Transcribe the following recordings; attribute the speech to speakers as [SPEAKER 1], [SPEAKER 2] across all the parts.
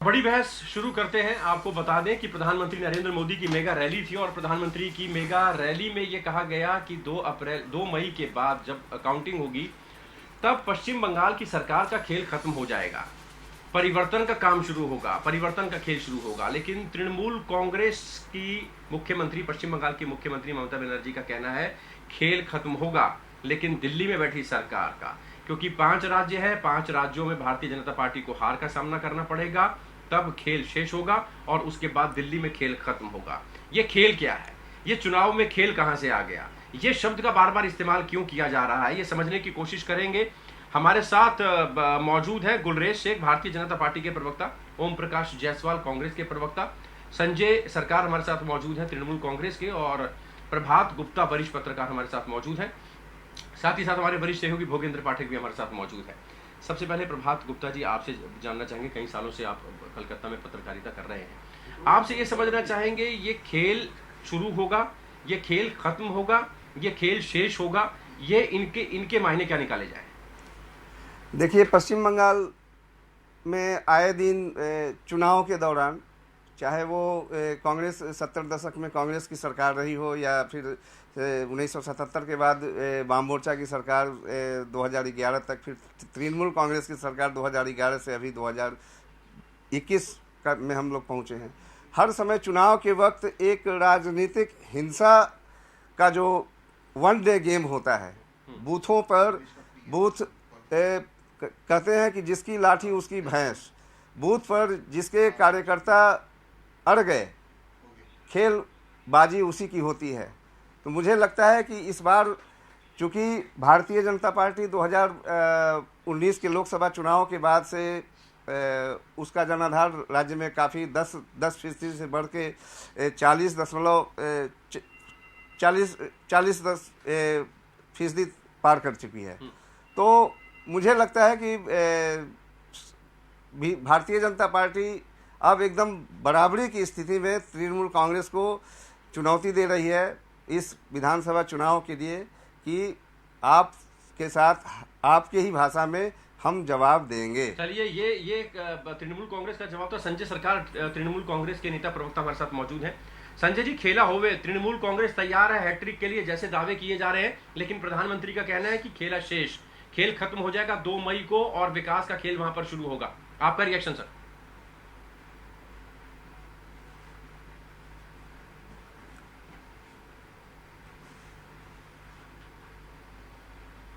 [SPEAKER 1] बड़ी बहस शुरू करते हैं। आपको बता दें कि प्रधानमंत्री नरेंद्र मोदी की मेगा रैली थी और प्रधानमंत्री की मेगा रैली में ये कहा गया कि 2 मई के बाद जब काउंटिंग होगी तब पश्चिम बंगाल की सरकार का खेल खत्म हो जाएगा, परिवर्तन का काम शुरू होगा, परिवर्तन का खेल शुरू होगा। लेकिन तृणमूल कांग्रेस की मुख्यमंत्री, पश्चिम बंगाल की मुख्यमंत्री ममता बनर्जी का कहना है खेल खत्म होगा, लेकिन दिल्ली में बैठी सरकार का, क्योंकि 5 राज्य है, 5 राज्यों में भारतीय जनता पार्टी को हार का सामना करना पड़ेगा, तब खेल शेष होगा और उसके बाद दिल्ली में खेल खत्म होगा। ये खेल क्या है? ये चुनाव में खेल कहां से आ गया? ये शब्द का बार बार इस्तेमाल क्यों किया जा रहा है, ये समझने की कोशिश करेंगे। हमारे साथ मौजूद है गुलरेज शेख, भारतीय जनता पार्टी के प्रवक्ता, ओम प्रकाश जायसवाल, कांग्रेस के प्रवक्ता, संजय सरकार हमारे साथ मौजूद है तृणमूल कांग्रेस के, और प्रभात गुप्ता वरिष्ठ पत्रकार हमारे साथ मौजूद है। साथ ही साथ हमारे वरिष्ठ सहयोगी भोगेंद्र पाठक भी हमारे साथ मौजूद है। सबसे पहले प्रभात गुप्ता जी, आपसे जानना चाहेंगे, कई सालों से आप कलकत्ता में पत्रकारिता कर रहे हैं, आपसे ये समझना चाहेंगे ये खेल शुरू होगा, ये खेल खत्म होगा, ये खेल शेष होगा, ये इनके मायने क्या निकाले जाए?
[SPEAKER 2] देखिए, पश्चिम बंगाल में आए दिन चुनाव के दौरान, चाहे वो कांग्रेस 70 दशक में कांग्रेस की सरकार रही हो या फिर 1977 के बाद वाम मोर्चा की सरकार 2011 तक, फिर तृणमूल कांग्रेस की सरकार 2011 से अभी 2021 में हम लोग पहुँचे हैं। हर समय चुनाव के वक्त एक राजनीतिक हिंसा का जो वन डे गेम होता है, बूथों पर बूथ कहते हैं कि जिसकी लाठी उसकी भैंस, बूथ पर जिसके कार्यकर्ता अड़ गए, खेल बाजी उसी की होती है। तो मुझे लगता है कि इस बार चूँकि भारतीय जनता पार्टी 2019 के लोकसभा चुनाव के बाद से उसका जनाधार राज्य में काफ़ी 10% से बढ़ के 40% पार कर चुकी है। तो मुझे लगता है कि भारतीय जनता पार्टी अब एकदम बराबरी की स्थिति में तृणमूल कांग्रेस को चुनौती दे रही है इस विधानसभा चुनाव के लिए कि आपके साथ आपके ही भाषा में हम जवाब देंगे।
[SPEAKER 1] चलिए, ये तृणमूल कांग्रेस का जवाब था। संजय सरकार तृणमूल कांग्रेस के नेता प्रवक्ता हमारे साथ मौजूद हैं। संजय जी, खेला होवे, तृणमूल कांग्रेस तैयार है हैट्रिक के लिए जैसे दावे किए जा रहे हैं, लेकिन प्रधानमंत्री का कहना है कि खेला शेष, खेल खत्म हो जाएगा 2 मई को और विकास का खेल वहां पर शुरू होगा। आपका रिएक्शन सर?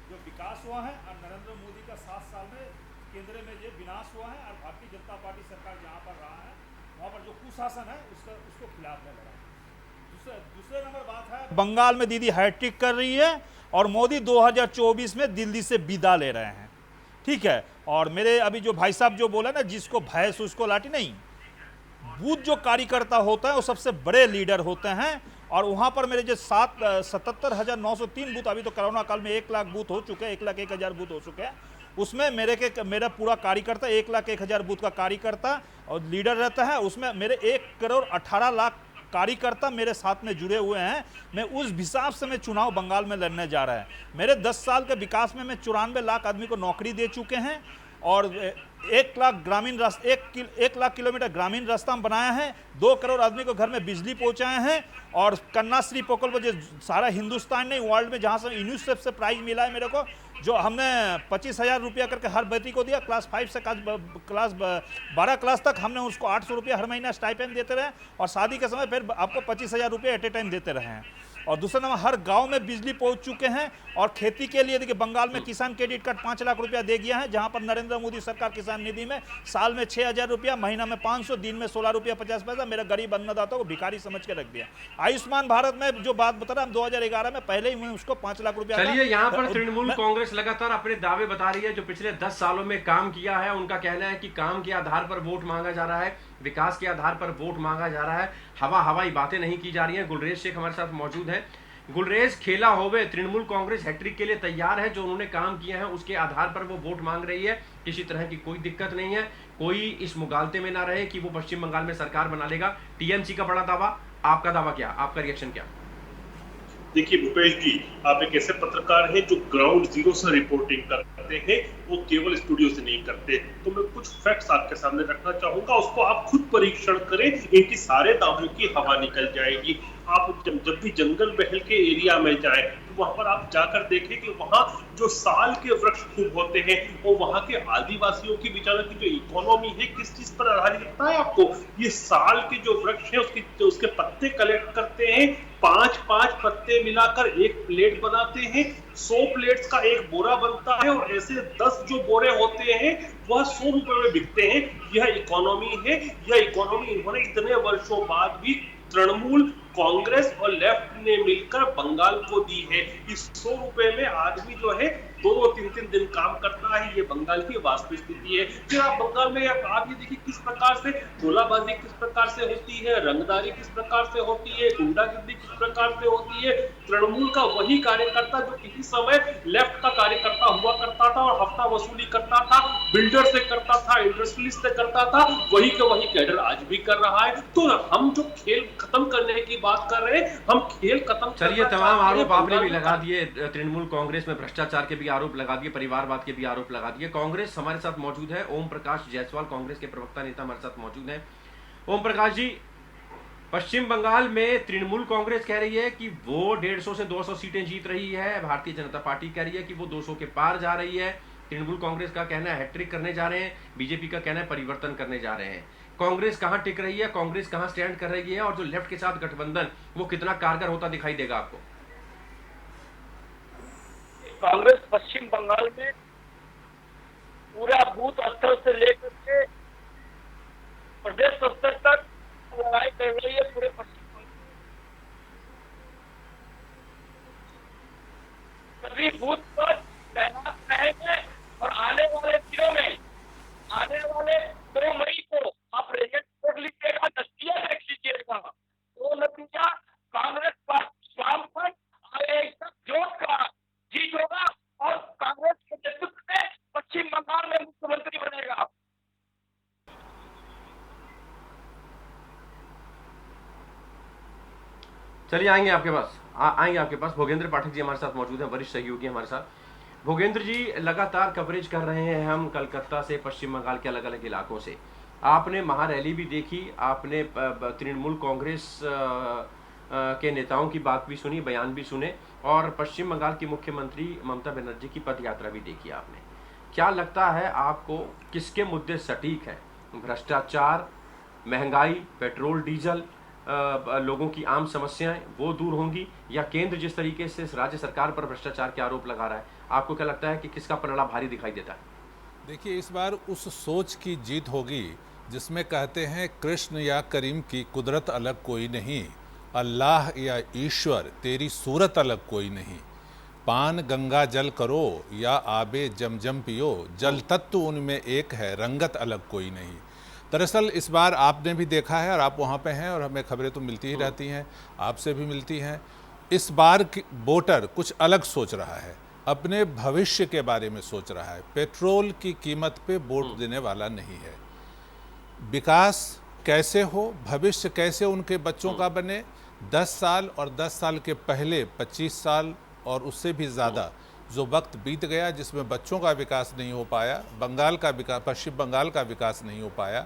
[SPEAKER 3] जो विकास हुआ है और नरेंद्र मोदी का 7 साल में केंद्र में जो विनाश हुआ है और भारतीय जनता पार्टी सरकार जहां पर रहा है वहां पर जो कुशासन है उसको खिलाफ में लड़ा। दूसरे नंबर बात है, बंगाल में दीदी हैट्रिक कर रही है और मोदी 2024 में दिल्ली से विदा ले रहे हैं। ठीक है, और मेरे अभी जो भाई साहब जो बोला ना, जिसको भैंस उसको लाठी नहीं, बूथ जो कार्यकर्ता होता है वो सबसे बड़े लीडर होते हैं। और वहाँ पर मेरे जो 77,903 बूथ, अभी तो कोरोना काल में 1 लाख बूथ हो चुके हैं, 1,01,000 बूथ हो चुके हैं, उसमें मेरा पूरा कार्यकर्ता 1,01,000 बूथ का कार्यकर्ता और लीडर रहता है। उसमें मेरे 1,18,00,000 कार्यकर्ता मेरे साथ में जुड़े हुए हैं। मैं उस हिसाब से मैं चुनाव बंगाल में लड़ने जा रहा है। मेरे 10 साल के विकास में मैं 94 लाख आदमी को नौकरी दे चुके हैं और 1 लाख किलोमीटर ग्रामीण रास्ता हम बनाया है, 2 करोड़ आदमी को घर में बिजली पहुंचाए हैं और कन्याश्री प्रकल्प जो सारा हिंदुस्तान नहीं वर्ल्ड में जहां से यूनिसेफ से प्राइज मिला है मेरे को, जो हमने 25,000 रुपया करके हर बेटी को दिया, क्लास 5 से क्लास 12 क्लास तक हमने उसको 800 रुपया हर महीना स्टाइपेंड देते रहे और शादी के समय फिर आपको 25,000 रुपया एट ए टाइम देते रहे हैं। और दूसरा नंबर, हर गांव में बिजली पहुंच चुके हैं और खेती के लिए देखिए बंगाल में किसान क्रेडिट कार्ड 5 लाख रुपया दे गया है, जहां पर नरेंद्र मोदी सरकार किसान निधि में साल में 6,000 रुपया, महीना में 500, दिन में 16 रुपया 50 पैसा मेरा गरीब अन्नदाता को भिखारी समझ के रख दिया। आयुष्मान भारत में जो बात बता रहा हम 2011 में पहले ही मैं उसको 5 लाख रुपया।
[SPEAKER 1] चलिए, यहाँ पर तृणमूल कांग्रेस लगातार अपने दावे बता रही है, जो पिछले 10 सालों में काम किया है। उनका कहना है कि काम के आधार पर वोट मांगा जा रहा है, विकास के आधार पर वोट मांगा जा रहा है, हवाई बातें नहीं की जा रही हैं। गुलरेज शेख हमारे साथ मौजूद है। गुलरेज, खेला होवे, तृणमूल कांग्रेस हैट्रिक के लिए तैयार है, जो उन्होंने काम किया है उसके आधार पर वो वोट मांग रही है, किसी तरह की कोई दिक्कत नहीं है, कोई इस मुगालते में ना रहे कि वो पश्चिम बंगाल में सरकार बना लेगा। टीएमसी का बड़ा दावा, आपका दावा क्या, आपका रिएक्शन क्या?
[SPEAKER 4] देखिए भूपेश जी, आप एक ऐसे पत्रकार हैं जो ग्राउंड जीरो से रिपोर्टिंग करते हैं, वो केवल स्टूडियो से नहीं करते। तो मैं कुछ फैक्ट्स आपके सामने रखना चाहूंगा, उसको आप खुद परीक्षण करें, इनकी सारे दावों की हवा निकल जाएगी। आप जब भी जंगल महल के एरिया में जाएं तो वहां पर आप जाकर देखें कि वहां जो साल के वृक्ष खूब होते हैं, और वहां के आदिवासियों की बेचारों की जो इकोनॉमी है किस चीज पर आधारित है आपको, ये साल के जो वृक्ष है उसके पत्ते कलेक्ट करते हैं, 5-5 पत्ते मिलाकर एक प्लेट बनाते हैं, 100 प्लेट्स का एक बोरा बनता है, और ऐसे 10 जो बोरे होते हैं वह 100 रुपए में बिकते हैं। यह इकोनॉमी है। यह इकोनॉमी इन्होंने इतने वर्षों बाद भी तृणमूल, कांग्रेस और लेफ्ट ने मिलकर बंगाल को दी है। इस 100 रुपए में आदमी जो है 2-3 दिन काम करता है। ये बंगाल की वास्तविक स्थिति है। फिर आप बंगाल में आप ये देखिए किस प्रकार से गोलाबाजी किस प्रकार से होती है, रंगदारी किस प्रकार से होती है, गुंडागिर्दी किस प्रकार से होती है। तृणमूल का वही कार्यकर्ता जो किसी समय लेफ्ट का कार्यकर्ता हुआ करता था और हफ्ता वसूली करता था, बिल्डर से करता था, इंडस्ट्रियलिस्ट से करता था, वही का वही कैडर आज भी कर रहा है। तो हम जो खेल खत्म करने की बात कर रहे हैं, हम खेल खत्म।
[SPEAKER 1] चलिए, तमाम आरोप आपने भी लगा दिए, तृणमूल कांग्रेस में भ्रष्टाचार के भी आरोप लगा दिए, परिवारवाद के भी आरोप लगा दिए। कांग्रेस हमारे साथ मौजूद है, ओम प्रकाश जायसवाल कांग्रेस के प्रवक्ता नेता हमारे साथ मौजूद हैं। ओम प्रकाश जी, पश्चिम बंगाल में तृणमूल कांग्रेस कह रही है कि वो 150 से 200 सीटें जीत रही है, भारतीय जनता पार्टी कह रही है कि वो 200 के पार जा रही है। तृणमूल कांग्रेस का कहना है हैट्रिक करने जा रहे हैं, बीजेपी का कहना है परिवर्तन करने जा रहे हैं। कांग्रेस कहां टिक रही है, कांग्रेस कहां स्टैंड कर रही है, और जो लेफ्ट के साथ गठबंधन वो कितना कारगर होता दिखाई देगा आपको?
[SPEAKER 5] कांग्रेस पश्चिम बंगाल में पूरा बूथ स्तर से लेकर के प्रदेश स्तर तक लड़ाई कर रही है। पूरे पश्चिम बंगाल सभी बूथ पर तैनात रहेंगे, और आने वाले दिनों में, आने वाले 2 मई को आप रिजल्ट देख लीजिएगा, नतीजा देख लीजिएगा। वो नतीजा कांग्रेस पार्टी वामपंथ और एक जोत का जीत होगा, और कांग्रेस के नेतृत्व में पश्चिम बंगाल में मुख्यमंत्री बनेगा।
[SPEAKER 1] चलिए, आएंगे आपके पास, आएंगे आपके पास। भोगेंद्र पाठक जी हमारे साथ मौजूद हैं, वरिष्ठ सहयोगी हमारे साथ। भोगेंद्र जी, लगातार कवरेज कर रहे हैं हम कलकत्ता से, पश्चिम बंगाल के अलग अलग इलाकों से। आपने महारैली भी देखी, आपने तृणमूल कांग्रेस के नेताओं की बात भी सुनी, बयान भी सुने, और पश्चिम बंगाल की मुख्यमंत्री ममता बनर्जी की पद यात्रा भी देखी आपने। क्या लगता है आपको, किसके मुद्दे सटीक हैं? भ्रष्टाचार, महंगाई, पेट्रोल डीजल, लोगों की आम समस्याएं वो दूर होंगी, या केंद्र जिस तरीके से राज्य सरकार पर भ्रष्टाचार के आरोप लगा रहा है, आपको क्या लगता है कि किसका पलड़ा भारी दिखाई देता है?
[SPEAKER 6] देखिए, इस बार उस सोच की जीत होगी जिसमें कहते हैं कृष्ण या करीम की कुदरत अलग कोई नहीं, अल्लाह या ईश्वर तेरी सूरत अलग कोई नहीं, पान गंगा जल करो या आबे जमजम पियो, जल तत्व उनमें एक है, रंगत अलग कोई नहीं। दरअसल इस बार आपने भी देखा है, और आप वहाँ पे हैं, और हमें खबरें तो मिलती ही रहती हैं, आपसे भी मिलती हैं। इस बार वोटर कुछ अलग सोच रहा है, अपने भविष्य के बारे में सोच रहा है। पेट्रोल की कीमत पे वोट देने वाला नहीं है। विकास कैसे हो, भविष्य कैसे उनके बच्चों का बने, 10 साल और 10 साल के पहले 25 साल और उससे भी ज़्यादा जो वक्त बीत गया जिसमें बच्चों का विकास नहीं हो पाया, बंगाल का विकास, पश्चिम बंगाल का विकास नहीं हो पाया,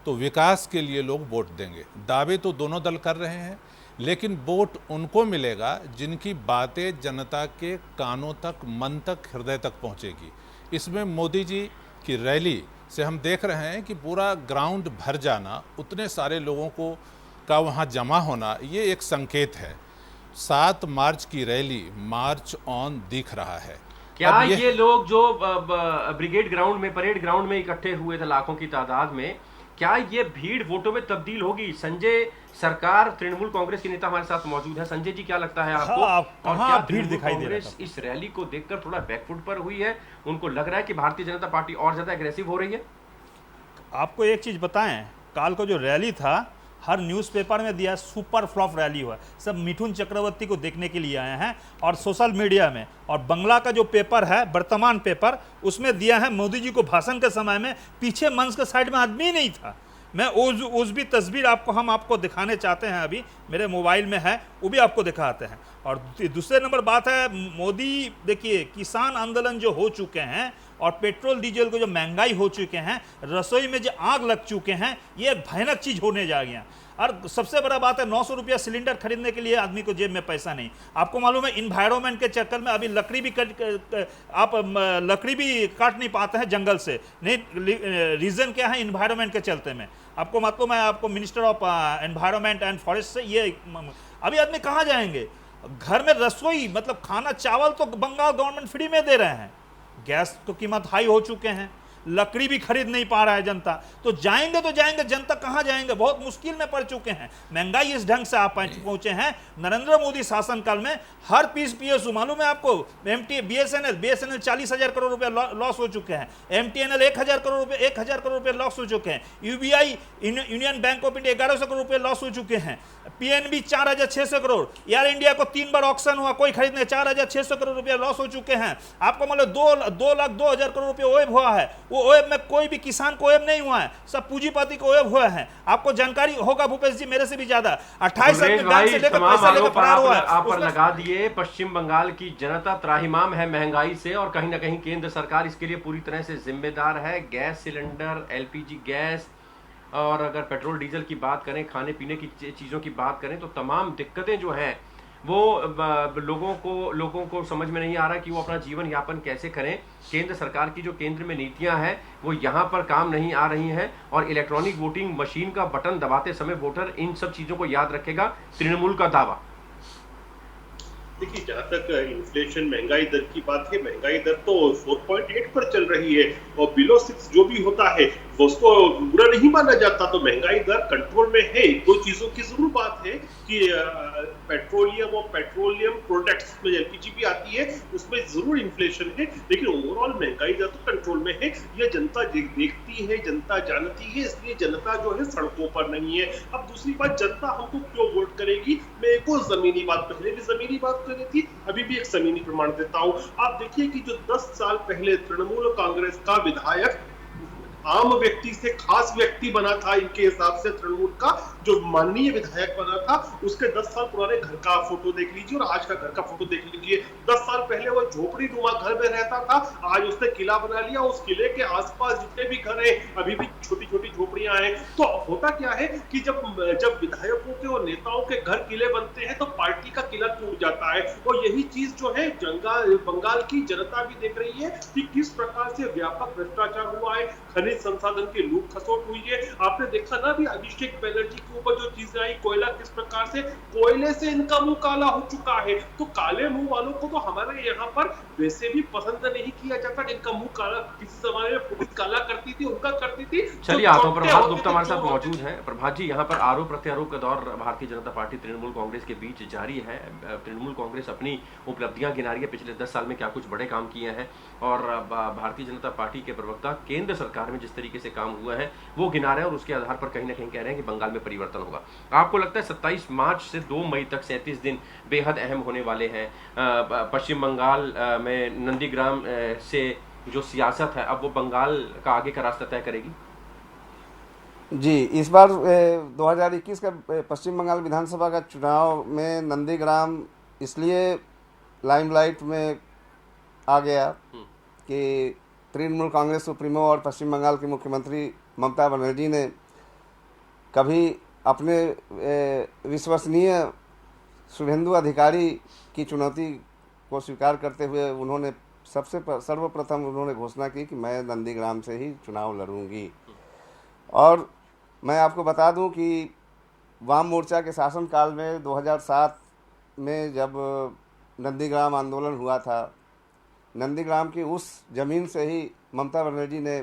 [SPEAKER 6] तो विकास के लिए लोग वोट देंगे। दावे तो दोनों दल कर रहे हैं, लेकिन वोट उनको मिलेगा जिनकी बातें जनता के कानों तक, मन तक, हृदय तक पहुंचेगी। इसमें मोदी जी की रैली से हम देख रहे हैं कि पूरा ग्राउंड भर जाना, उतने सारे लोगों को का वहाँ जमा होना, ये एक संकेत है। 7 मार्च की रैली मार्च ऑन दिख रहा है।
[SPEAKER 1] क्या ये लोग जो ब्रिगेड ग्राउंड में, परेड ग्राउंड में इकट्ठे हुए थे लाखों की तादाद में, क्या ये भीड़ वोटों में तब्दील होगी? संजय सरकार, तृणमूल कांग्रेस के नेता हमारे साथ मौजूद है। संजय जी, क्या लगता है आपको? और क्या
[SPEAKER 3] भीड़ दिखाई दे रहा है?
[SPEAKER 1] कांग्रेस इस रैली को देखकर थोड़ा बैकफुट पर हुई है? उनको लग रहा है कि भारतीय जनता पार्टी और ज्यादा एग्रेसिव हो रही है?
[SPEAKER 3] आपको एक चीज बताएं, काल को जो रैली था हर न्यूज़पेपर में दिया, सुपर फ्लॉप रैली हुआ। सब मिथुन चक्रवर्ती को देखने के लिए आए हैं, और सोशल मीडिया में, और बंगला का जो पेपर है, वर्तमान पेपर, उसमें दिया है मोदी जी को भाषण के समय में पीछे मंच के साइड में आदमी नहीं था। मैं उस भी तस्वीर हम आपको दिखाने चाहते हैं, अभी मेरे मोबाइल में है, वो भी आपको दिखाते हैं। और दूसरे नंबर बात है, मोदी देखिए किसान आंदोलन जो हो चुके हैं और पेट्रोल डीजल को जो महंगाई हो चुके हैं, रसोई में जो आग लग चुके हैं, ये एक भयानक चीज होने जा गया। और सबसे बड़ा बात है 900 रुपया सिलेंडर खरीदने के लिए आदमी को जेब में पैसा नहीं। आपको मालूम है इन्वायरमेंट के चक्कर में अभी लकड़ी भी काट नहीं पाते हैं जंगल से। नहीं, रीजन क्या है? इन्वायरमेंट के चलते में। आपको मालूम है, आपको minister of environment and forest से ये अभी आदमी कहाँ जाएंगे? घर में रसोई मतलब खाना चावल तो बंगाल गवर्नमेंट फ्री में दे रहे हैं, गैस तो कीमत हाई हो चुके हैं, लकड़ी भी खरीद नहीं पा रहा है जनता, तो जाएंगे जनता कहां जाएंगे? बहुत मुश्किल में पड़ चुके हैं। महंगाई इस ढंग से आप पहुंचे हैं नरेंद्र मोदी शासनकाल में। हर पीस पीएसयू मालूम है आपको, बीएसएनएल 40,000 करोड़ रुपए लॉस हो चुके हैं, एमटीएनएल 1,000 करोड़ रुपए लॉस हो चुके हैं, UBI union bank of India 1100 crore रुपए लॉस हो चुके हैं, पीएनबी 4,600 करोड़, एयर इंडिया को 3 बार ऑक्शन हुआ, कोई खरीदने 4,600 करोड़ रुपए लॉस हो चुके हैं। आपको मतलब 2,02,000 करोड़ रुपए ओएब हुआ है। वो ओएब में कोई भी किसान को ओएब नहीं हुआ है, सब पूंजीपति को ओएब हुआ है। आपको जानकारी होगा भूपेश जी मेरे से भी ज्यादा। 28 आदमी बैंक से लेकर पैसा लेकर फरार हुआ है।
[SPEAKER 1] आप पर लगा दिए। पश्चिम बंगाल की जनता त्राहिमाम है महंगाई से, और कहीं ना कहीं केंद्र सरकार इसके लिए पूरी तरह से जिम्मेदार है। गैस सिलेंडर, एलपीजी गैस, और अगर पेट्रोल डीजल की बात करें, खाने पीने की चीज़ों की बात करें, तो तमाम दिक्कतें जो हैं वो लोगों को समझ में नहीं आ रहा कि वो अपना जीवन यापन कैसे करें। केंद्र सरकार की जो केंद्र में नीतियां हैं वो यहाँ पर काम नहीं आ रही हैं, और इलेक्ट्रॉनिक वोटिंग मशीन का बटन दबाते समय वोटर इन सब चीज़ों को याद रखेगा, तृणमूल का दावा।
[SPEAKER 4] देखिए, जहां तक इन्फ्लेशन महंगाई दर की बात है, महंगाई दर तो 4.8 पर चल रही है, और बिलो 6 जो भी होता है वो उसको बुरा नहीं माना जाता। तो महंगाई दर कंट्रोल में है। दो चीजों की जरूर बात है कि पेट्रोलियम और पेट्रोलियम प्रोडक्ट्स में एलपीजी भी आती है, उसमें जरूर इन्फ्लेशन है, लेकिन ओवरऑल महंगाई दर तो कंट्रोल में है। ये जनता देखती है, जनता जानती है, इसलिए जनता जो है सड़कों पर नहीं है। अब दूसरी बात, जनता हमको क्यों वोट करेगी? मैं एक और जमीनी बात, पहले भी जमीनी बात करी थी, अभी भी एक जमीनी प्रमाण देता हूं। आप देखिए कि जो 10 साल पहले तृणमूल कांग्रेस का विधायक आम व्यक्ति से खास व्यक्ति बना था, इनके हिसाब से तृणमूल का जो माननीय विधायक बना था, उसके 10 साल पुराने घर का फोटो देख लीजिए और आज का घर का फोटो देख लीजिए। 10 साल पहले वो झोपड़ी नुमा घर में रहता था, आज उसने किला बना लिया। उस किले के आसपास जितने भी घर हैं अभी भी छोटी छोटी झोपड़ियां हैं। तो होता क्या है कि जब विधायकों के और नेताओं के घर किले बनते हैं तो पार्टी का किला टूट जाता है। और यही चीज जो है बंगाल की जनता भी देख रही है कि किस प्रकार से व्यापक भ्रष्टाचार हुआ है, खनिज संसाधन की लूट खसोट हुई है। आपने देखा ना भी अभिषेक बनर्जी के ऊपर जो चीजें आई, कोयला किस प्रकार से, कोयले से इनका मुंह काला हो चुका है। तो काले मुंह वालों को तो हमारे यहाँ पर वैसे भी पसंद नहीं किया जाता, जिनका मुंह काला किसी जमाने में पुलिस काला करती थी, उनका करती थी।
[SPEAKER 1] चलिए, आप प्रभात गुप्ता हमारे साथ मौजूद हैं। प्रभात जी, यहाँ पर आरोप प्रत्यारोप का दौर भारतीय जनता पार्टी तृणमूल कांग्रेस के बीच जारी है। तृणमूल कांग्रेस अपनी उपलब्धियां गिना रही है, पिछले 10 साल में क्या कुछ बड़े काम किए हैं, और भारतीय जनता पार्टी के प्रवक्ता केंद्र सरकार में जिस तरीके से काम हुआ है वो गिना रहे हैं, और उसके आधार पर कहीं ना कहीं कह रहे हैं कि बंगाल में परिवर्तन होगा। आपको लगता है 27 मार्च से 2 मई तक 37 दिन बेहद अहम होने वाले हैं? पश्चिम बंगाल में नंदीग्राम से जो सियासत है अब वो बंगाल का आगे का रास्ता तय करेगी?
[SPEAKER 2] जी, इस बार 2021 का पश्चिम बंगाल विधानसभा का चुनाव में नंदीग्राम इसलिए लाइमलाइट में आ गया कि तृणमूल कांग्रेस सुप्रीमो और पश्चिम बंगाल के मुख्यमंत्री ममता बनर्जी ने कभी अपने विश्वसनीय शुभेंदु अधिकारी की चुनौती को स्वीकार करते हुए उन्होंने सर्वप्रथम उन्होंने घोषणा की कि मैं नंदीग्राम से ही चुनाव लड़ूंगी। और मैं आपको बता दूं कि वाम मोर्चा के शासनकाल में 2007 में जब नंदीग्राम आंदोलन हुआ था, नंदीग्राम की उस जमीन से ही ममता बनर्जी ने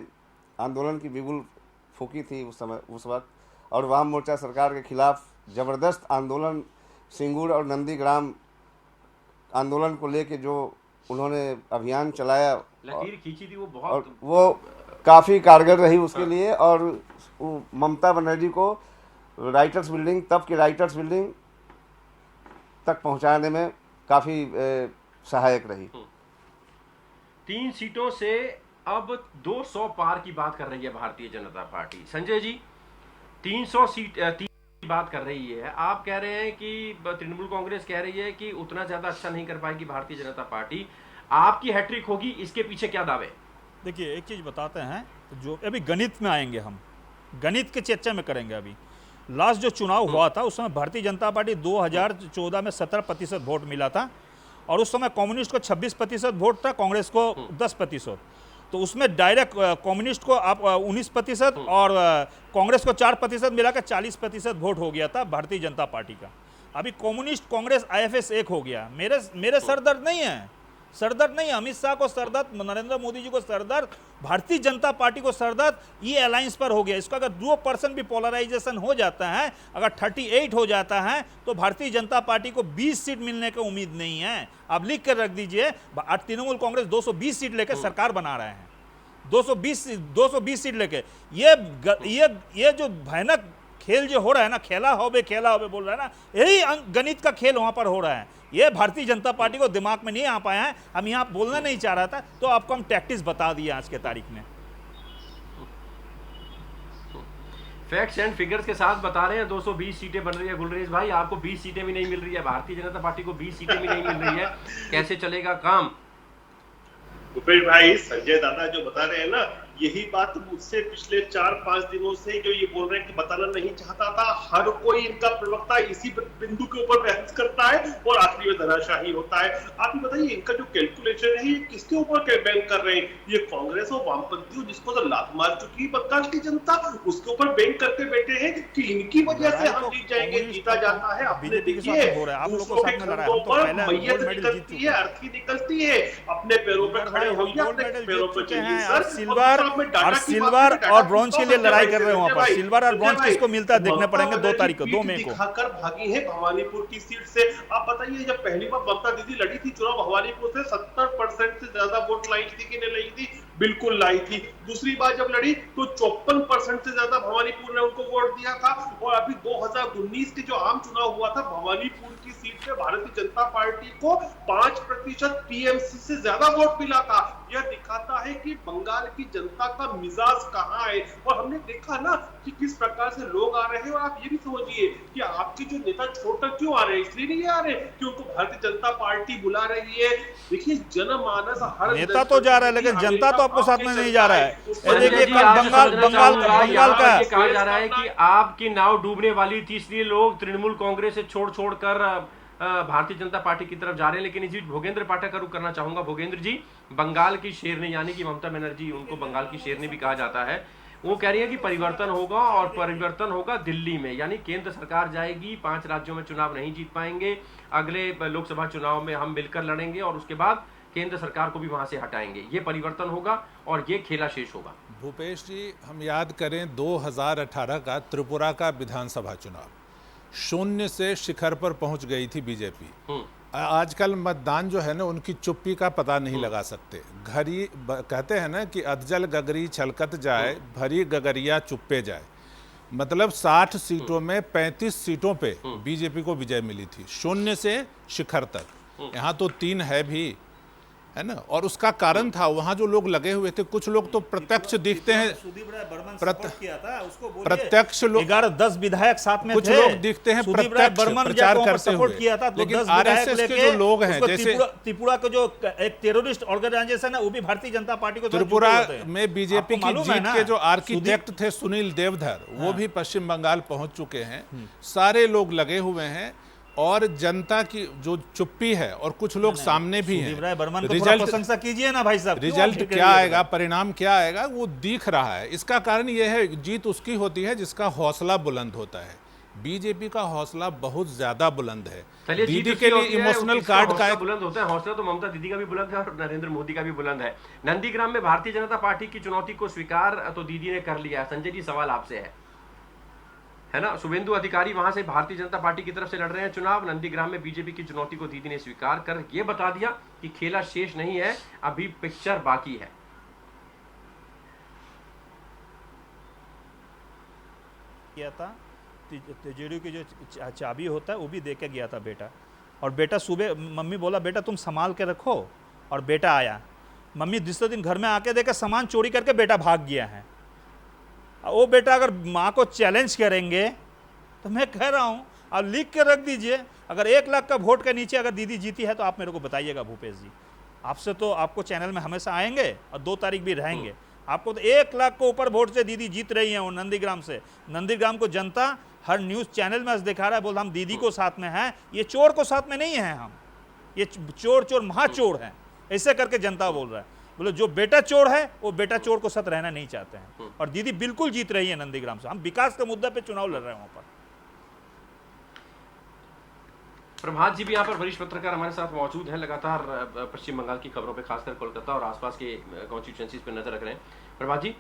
[SPEAKER 2] आंदोलन की बिगुल फूकी थी उस वक्त, और वाम मोर्चा सरकार के खिलाफ ज़बरदस्त आंदोलन, सिंगूर और नंदीग्राम आंदोलन को लेके जो उन्होंने अभियान चलाया,
[SPEAKER 1] लकीर खींची थी,
[SPEAKER 2] वो काफ़ी कारगर रही उसके लिए। और ममता बनर्जी को राइटर्स बिल्डिंग, तब की राइटर्स बिल्डिंग तक पहुंचाने में काफ़ी सहायक रही।
[SPEAKER 1] 3 सीटों से अब 200 पार की बात कर रही है भारतीय जनता पार्टी। संजय जी, 300 सीट की बात कर रही है। आप कह रहे हैं कि तृणमूल कांग्रेस कह रही है कि उतना ज्यादा अच्छा नहीं कर पाएगी भारतीय जनता पार्टी, आपकी हैट्रिक होगी, इसके पीछे क्या दावे?
[SPEAKER 3] देखिए एक चीज़ बताते हैं, जो अभी गणित में आएंगे, हम गणित के चर्चा में करेंगे। अभी लास्ट जो चुनाव हुआ था उस समय भारतीय जनता पार्टी 2014 में 17% वोट मिला था, और उस समय कम्युनिस्ट को 26% वोट था, कांग्रेस को 10%। तो उसमें डायरेक्ट कम्युनिस्ट को आप 19% और कांग्रेस को 4% मिलाकर 40% वोट हो गया था भारतीय जनता पार्टी का। अभी कम्युनिस्ट कांग्रेस IFS एक हो गया। मेरे सरदर्द नहीं है, सरदर्द नहीं, अमित शाह को सरदर्द, नरेंद्र मोदी जी को सरदर्द, भारतीय जनता पार्टी को सरदर्द ये अलायंस पर हो गया। इसका अगर 2% भी पोलराइजेशन हो जाता है, अगर 38 हो जाता है, तो भारतीय जनता पार्टी को 20 सीट मिलने की उम्मीद नहीं है। आप लिख कर रख दीजिए, तृणमूल कांग्रेस 220 सीट लेकर सरकार बना रहे हैं, 220 सीट लेके। ये जो भयानक खेल जो हो रहा है ना, खेला होबे बोल रहा है ना, यही गणित का खेल वहां पर हो रहा है। ये भारतीय जनता पार्टी को दिमाग में नहीं आ पाया है। हम यहाँ बोलना नहीं चाह रहा था, तो आपको हम टैक्टिक्स बता दिए आज के तारीख में।
[SPEAKER 1] फैक्ट्स एंड फिगर्स के साथ बता रहे हैं 220 सीटें बन रही है। गुलरेज भाई, आपको 20 सीटें भी नहीं मिल रही है, भारतीय जनता पार्टी को 20 सीटें भी नहीं मिल रही है, कैसे चलेगा काम?
[SPEAKER 4] भूपेश भाई, संजय दादा जो बता रहे हैं ना, यही बात मुझसे पिछले 4-5 दिनों से जो ये बोल रहे हैं कि बताना नहीं चाहता था, हर कोई इनका प्रवक्ता इसी बिंदु के ऊपर बहस करता है और आखिरी में धराशाही होता है। आप ही बताइए, इनका जो कैलकुलेशन है ये किसके ऊपर बैंक कर रहे हैं? ये कांग्रेस और वामपंथियों जिसको तो लात मार चुकी है बंगाल की जनता, उसके ऊपर बैंक करके बैठे हैं कि इनकी वजह से हम जीत जाएंगे, जीता जाता है। अपने देखिए, दूसरों के खंडों पर मैयत निकलती है, अर्थी निकलती है, अपने पैरों पर खड़े होइए, अपने पैरों पर चलिए सर।
[SPEAKER 3] सिल्वर और ब्रॉन्ज के लिए लड़ाई कर रहे हैं वहां पर। सिल्वर और ब्रॉन्ज किसको मिलता है देखने पड़ेंगे 2 तारीख को, 2 मई को।
[SPEAKER 4] दिखाकर भागी है भवानीपुर की सीट से। आप बताइए, जब पहली बार ममता दीदी लड़ी थी चुनाव भवानीपुर से, 70% से ज्यादा वोट लाई थी कि नहीं लाई थी? बिल्कुल लाई थी। दूसरी बार जब लड़ी तो 54% से ज्यादा भवानीपुर ने उनको वोट दिया था। और अभी 2019 के जो आम चुनाव हुआ था, भवानीपुर की सीट पे भारतीय जनता पार्टी को 5% टीएमसी से ज्यादा वोट मिला था। यह दिखाता है कि बंगाल की जनता का मिजाज कहाँ है। और हमने देखा ना कि किस प्रकार से लोग आ रहे हैं। और आप ये भी समझिए कि आपके जो नेता छोटा क्यों आ रहे हैं, इसलिए नहीं आ रहे कि उनको भारतीय जनता पार्टी बुला रही है। देखिए, जनमानस हर
[SPEAKER 3] नेता तो जा रहा है, लेकिन जनता तो आपको साथ में नहीं जा रहा है। देखिए,
[SPEAKER 1] बंगाल का कहा जा रहा है कि आपकी नाव डूबने वाली थी, इसलिए लोग तृणमूल कांग्रेस से छोड़ कर भारतीय जनता पार्टी की तरफ जा रहे हैं। लेकिन इस बीच भोगेंद्र पाठक का रुख करना चाहूंगा। भोगेंद्र जी, बंगाल की शेरनी यानी कि ममता बनर्जी, उनको बंगाल की शेरनी भी कहा जाता है, वो कह रही है कि परिवर्तन होगा, और परिवर्तन होगा दिल्ली में, यानी केंद्र सरकार जाएगी, 5 राज्यों में चुनाव नहीं जीत पाएंगे, अगले लोकसभा चुनाव में हम मिलकर लड़ेंगे और उसके बाद केंद्र सरकार को भी वहां से हटाएंगे। ये परिवर्तन होगा और ये खेला शेष होगा।
[SPEAKER 6] भूपेश जी, हम याद करें 2018 का त्रिपुरा का विधानसभा चुनाव, 0 से शिखर पर पहुंच गई थी बीजेपी। आजकल मतदान जो है ना, उनकी चुप्पी का पता नहीं लगा सकते। घरी कहते हैं ना कि अधजल गगरी छलकत जाए, भरी गगरिया चुप्पे जाए। मतलब 60 सीटों में 35 सीटों पे बीजेपी को विजय मिली थी, 0 से शिखर तक। यहाँ तो 3 है भी, है ना। और उसका कारण था, वहां जो लोग लगे हुए थे, कुछ लोग तो प्रत्यक्ष दिखते हैं, प्रत्यक्ष लोग
[SPEAKER 3] 11-10 विधायक साथ में
[SPEAKER 6] कुछ लोग दिखते हैं प्रत्यक्ष प्रचार करते हुए। लेकिन आरएसएस के जो लोग हैं, जैसे
[SPEAKER 3] त्रिपुरा का जो एक टेररिस्ट ऑर्गेनाइजेशन है, वो भी भारतीय जनता पार्टी को,
[SPEAKER 6] त्रिपुरा में बीजेपी की जीत के जो आर्किटेक्ट थे सुनील देवधर, वो भी पश्चिम बंगाल पहुंच चुके हैं। सारे लोग लगे हुए हैं और जनता की जो चुप्पी है, और कुछ लोग सामने भी हैं।
[SPEAKER 3] रिजल्ट प्रशंसा कीजिए ना भाई साहब,
[SPEAKER 6] रिजल्ट क्या आएगा, परिणाम क्या आएगा, वो दिख रहा है। इसका कारण यह है, जीत उसकी होती है जिसका हौसला बुलंद होता है। बीजेपी का हौसला बहुत ज्यादा बुलंद है। दीदी के लिए इमोशनल कार्ड का
[SPEAKER 1] बुलंद होता है हौसला, तो ममता दीदी का भी बुलंद है और नरेंद्र मोदी का भी बुलंद है। नंदीग्राम में भारतीय जनता पार्टी की चुनौती को स्वीकार तो दीदी ने कर लिया। संजय जी, सवाल आपसे है ना, शुभेंदु अधिकारी वहां से भारतीय जनता पार्टी की तरफ से लड़ रहे हैं चुनाव। नंदीग्राम में बीजेपी की चुनौती को दीदी ने स्वीकार कर यह बता दिया कि खेला शेष नहीं है, अभी पिक्चर बाकी है।
[SPEAKER 3] किया था तिजोरी की जो चाबी होता है वो भी दे के गया था बेटा। और बेटा सुबह मम्मी बोला बेटा तुम संभाल के रखो, और बेटा आया। मम्मी दूसरे दिन घर में आके देखा सामान चोरी करके बेटा भाग गया है। वो बेटा अगर माँ को चैलेंज करेंगे तो मैं कह रहा हूँ आप लिख के रख दीजिए, अगर 1 लाख का वोट के नीचे अगर दीदी जीती है तो आप मेरे को बताइएगा भूपेश जी, आपसे तो आपको चैनल में हमेशा आएंगे और 2 तारीख भी रहेंगे। आपको तो 1 लाख को ऊपर वोट से दीदी जीत रही है वो नंदीग्राम से। नंदीग्राम को जनता हर न्यूज़ चैनल में दिखा रहा है, बोल हम दीदी को साथ में हैं, ये चोर को साथ में नहीं है, हम ये चोर महाचोर हैं, ऐसे करके जनता बोल रहा है। बोलो जो बेटा चोर है वो बेटा चोर को साथ रहना नहीं चाहते हैं, और दीदी बिल्कुल जीत रही है नंदीग्राम से। हम विकास के मुद्दे पे चुनाव लड़ रहे हैं वहां पर।
[SPEAKER 1] प्रभात जी भी यहाँ पर वरिष्ठ पत्रकार हमारे साथ मौजूद हैं, लगातार पश्चिम बंगाल की खबरों पे, खासकर कोलकाता और आसपास के कॉन्स्टिट्यूएंसीज पे नजर रख रहे हैं। प्रभात जी,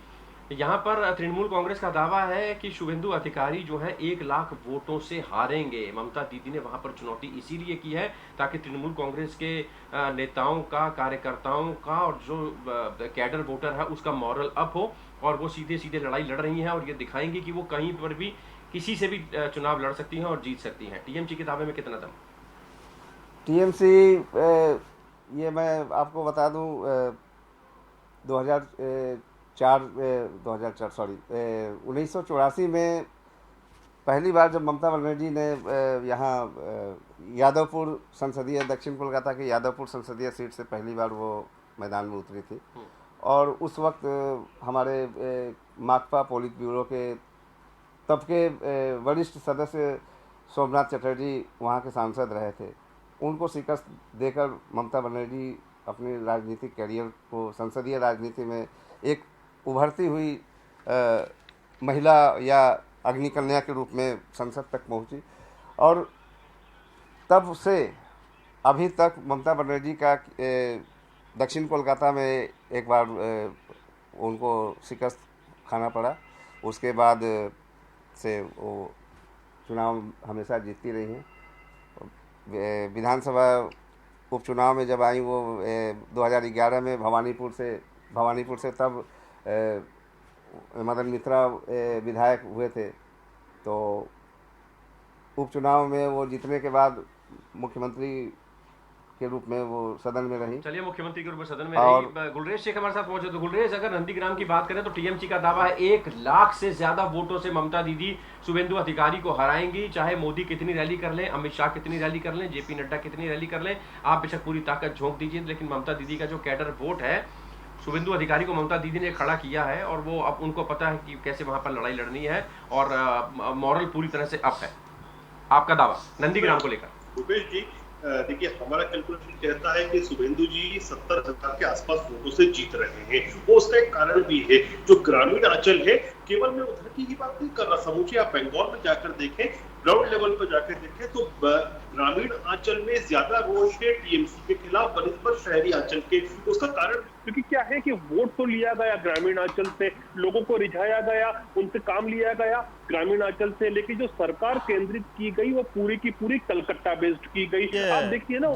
[SPEAKER 1] यहाँ पर तृणमूल कांग्रेस का दावा है कि शुभेंदु अधिकारी जो है 1 लाख वोटों से हारेंगे। ममता दीदी ने वहां पर चुनौती इसीलिए की है ताकि तृणमूल कांग्रेस के नेताओं का, कार्यकर्ताओं का और जो कैडर वोटर है उसका मॉरल अप हो, और वो सीधे सीधे लड़ाई लड़ रही हैं और ये दिखाएंगी कि वो कहीं पर भी किसी से भी चुनाव लड़ सकती हैं और जीत सकती हैं। टीएमसी के दावे में कितना दम?
[SPEAKER 2] टीएमसी, ये मैं आपको बता दूं, 1984 में पहली बार जब ममता बनर्जी ने यहाँ यादवपुर संसदीय, दक्षिण कोलकाता के यादवपुर संसदीय सीट से पहली बार वो मैदान में उतरी थी, और उस वक्त हमारे माकपा पोलित ब्यूरो के तब के वरिष्ठ सदस्य सोमनाथ चटर्जी वहाँ के सांसद रहे थे। उनको शिकस्त देकर ममता बनर्जी अपने राजनीतिक करियर को, संसदीय राजनीति में एक उभरती हुई महिला या अग्निकन्या के रूप में संसद तक पहुंची, और तब से अभी तक ममता बनर्जी का दक्षिण कोलकाता में एक बार उनको शिकस्त खाना पड़ा। उसके बाद से वो चुनाव हमेशा जीतती रही हैं। विधानसभा उपचुनाव में जब आई वो 2011 में भवानीपुर से तब मदन मित्रा विधायक हुए थे, तो उपचुनाव में वो जीतने के बाद मुख्यमंत्री के रूप में वो सदन में रही।
[SPEAKER 1] चलिए, मुख्यमंत्री के रूप में सदन में रही। गुलरेज शेख हमारे साथ मौजूद है। गुलरेज, अगर नंदीग्राम की बात करें तो टीएमसी का दावा है 1 लाख से ज्यादा वोटों से ममता दीदी शुभेंदु अधिकारी को हराएंगी। चाहे मोदी कितनी रैली कर लें, अमित शाह कितनी रैली कर लें, जेपी नड्डा कितनी रैली कर लें, आप बेशक पूरी ताकत झोंक दीजिए, लेकिन ममता दीदी का जो कैडर वोट है, शुभेंदु अधिकारी को ममता दीदी ने खड़ा किया है, और वो अब उनको पता है कि कैसे वहां पर लड़ाई लड़नी है, और मॉरल पूरी तरह से अप है। आपका दावा नंदीग्राम को लेकर?
[SPEAKER 4] भूपेश जी, देखिए, हमारा कैलकुलेशन कहता है कि शुभेंदु जी 70,000 के आसपास वोटों से जीत रहे हैं। वो उसका एक कारण भी है, जो ग्रामीण अंचल है, केवल मैं उधर की ही बात नहीं कर रहा, समूचे आप बंगाल में जाकर देखें, ग्राउंड लेवल पर जाकर देखें, तो ग्रामीण अंचल में ज्यादा रोष है टीएमसी के खिलाफ बनस्पत शहरी अंचल के। उसका कारण क्योंकि क्या है कि वोट तो लिया गया ग्रामीण अंचल से, लोगों को रिझाया गया, उनसे काम लिया गया ग्रामीण अंचल से, लेकिन जो सरकार केंद्रित की गई वो पूरी की पूरी कलकत्ता बेस्ड की गई। आप देखिए ना,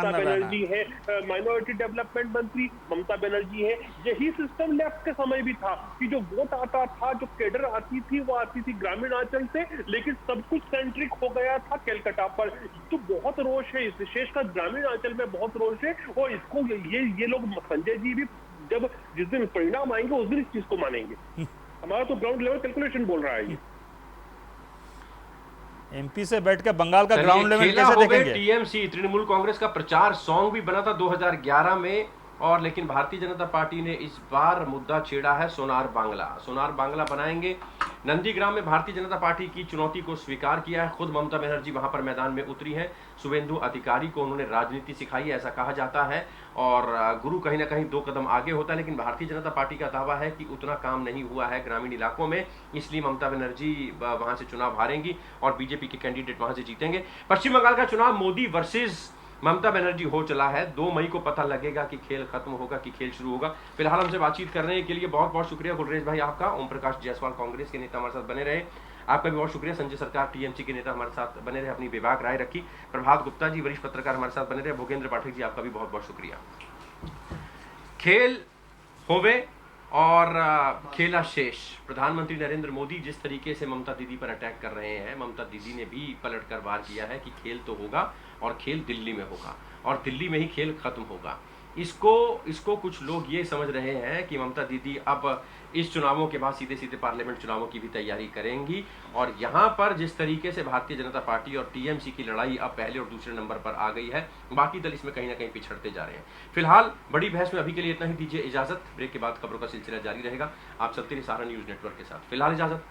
[SPEAKER 4] बनर्जी है, माइनॉरिटी डेवलपमेंट मंत्री ममता बनर्जी है। यही सिस्टम लेफ्ट के समय भी था कि जो वोट आता था, जो कैडर आती थी, वो आती थी ग्रामीण अंचल से, लेकिन सब कुछ सेंट्रिक हो गया था कलकत्ता पर। तो बहुत रोष है, विशेषकर ग्रामीण अंचल में बहुत रोष है, और इसको ये लोग, संजय जी भी जब जिस दिन परिणाम आएंगे उस दिन इस चीज को मानेंगे। हमारा तो ग्राउंड लेवल कैलकुलेशन बोल रहा है। ये
[SPEAKER 3] एमपी से बैठ के बंगाल का ग्राउंड लेवल कैसे देखेंगे?
[SPEAKER 1] टीएमसी, तृणमूल कांग्रेस का प्रचार सॉन्ग भी बना था 2011 में, और लेकिन भारतीय जनता पार्टी ने इस बार मुद्दा छेड़ा है सोनार बांग्ला। सोनार बांग्ला बनाएंगे। नंदीग्राम में भारतीय जनता पार्टी की चुनौती को स्वीकार किया है। खुद ममता बनर्जी वहां पर मैदान में उतरी है। शुभेंदु अधिकारी को उन्होंने राजनीति सिखाई, ऐसा कहा जाता है, और गुरु कहीं ना कहीं 2 कदम आगे होता है, लेकिन भारतीय जनता पार्टी का दावा है कि उतना काम नहीं हुआ है ग्रामीण इलाकों में, इसलिए ममता बनर्जी वहां से चुनाव हारेंगी और बीजेपी के कैंडिडेट वहां से जीतेंगे। पश्चिम बंगाल का चुनाव मोदी वर्सेज ममता बनर्जी हो चला है। 2 मई को पता लगेगा कि खेल खत्म होगा कि खेल शुरू होगा। फिलहाल हमसे बातचीत करने के लिए बहुत बहुत शुक्रिया गुलरेज भाई आपका। ओम प्रकाश जायसवाल कांग्रेस के नेता हमारे साथ बने रहे, आपका भी बहुत शुक्रिया। संजय सरकार टीएमसी के नेता हमारे साथ बने रहे, अपनी विभाग राय रखी। प्रभात गुप्ता जी वरिष्ठ पत्रकार हमारे साथ बने रहे। भूपेंद्र पाठक जी आपका भी बहुत बहुत शुक्रिया। खेल होवे और खेला शेष। प्रधानमंत्री नरेंद्र मोदी जिस तरीके से ममता दीदी पर अटैक कर रहे हैं, ममता दीदी ने भी पलट कर वार किया है कि खेल तो होगा और खेल दिल्ली में होगा और दिल्ली में ही खेल खत्म होगा। इसको कुछ लोग ये समझ रहे हैं कि ममता दीदी अब इस चुनावों के बाद सीधे सीधे पार्लियामेंट चुनावों की भी तैयारी करेंगी, और यहाँ पर जिस तरीके से भारतीय जनता पार्टी और टीएमसी की लड़ाई अब पहले और दूसरे नंबर पर आ गई है, बाकी दल इसमें कहीं ना कहीं पिछड़ते जा रहे हैं। फिलहाल बड़ी बहस में अभी के लिए इतना ही, दीजिए इजाजत। ब्रेक के बाद खबरों का सिलसिला जारी रहेगा। आप चलते रहिए सहारा न्यूज नेटवर्क के साथ। फिलहाल इजाजत।